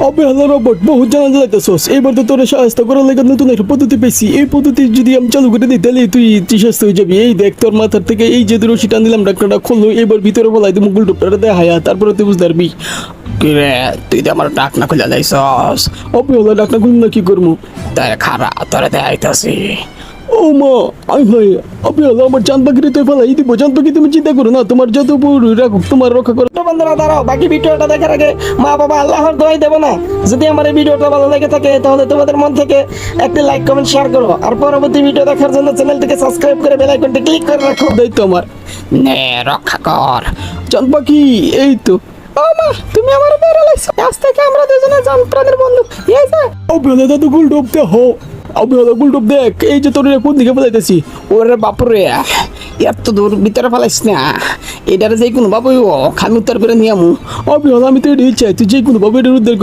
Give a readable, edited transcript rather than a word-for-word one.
অবহেলা রবট বহু জানা যাইতেছস। এবার তো তোর সাহায্য করার লাগে নতুন একটা পদ্ধতি পেয়েছি। এই পদ্ধতি যদি আমি চালু করে দিই তাহলে তুই সুস্থ হয়ে যাবি। এই দেখ তোর মাথার থেকে এই যে রশি টান দিলাম, ডাক্তারটা খুললো, এবার ভিতরে বলাই তুমি মুকুল ডক্টরটা দেখায়া, তারপরে তুই বুঝতে পারবি। কিরে তুই তো আমার ডাক না খুলে যাইছস। অবহেলা ডাক্তার খুললো কি করবো? তাই খারা তোরে দেখাইতাছি। ও মা, আমি ভাই অবহেলা আমার চাঁদ পাখিরে তুই ফেলাই দিব। চাঁদ পাখি তুমি চিন্তা করো না, তোমার যত রাখুক তোমার রক্ষা করো। তো বন্ধুরা দাঁড়াও, বাকি ভিডিওটা দেখার আগে মা বাবা আল্লাহর দোয়াই দেবো না। যদি আমার এই ভিডিওটা ভালো লেগে থাকে তাহলে তোমাদের মন থেকে একটি লাইক কমেন্ট শেয়ার করো, আর পরবর্তী ভিডিও দেখার জন্য চ্যানেলটিকে সাবস্ক্রাইব করে বেল আইকনটি ক্লিক করে রাখো। দায়িত্ব আমার। নে রক্ষা কর। চাঁদ পাখি এই তো। ও মা, তুমি আমার বেড়ে লাগছো। আজ থেকে আমরা দুজনে জান প্রাণের বন্ধু। এই যে অবহেলা দাদু গুল ডুব দে হো। অবহেলা গুল ডুব দেখ, এই যে তোর কোন দিকে ফেলাইতেছি। ওরে বাপুরে এত দূর ভিতরে ফেলাইস না। এটারে যে কোনো বাবুই ও খামি উত্তর করে নিয়ামু। অবহেলা আমি তো এটাই চাই তুই যে কোনো ভাবে এটার উদ্ধার কর।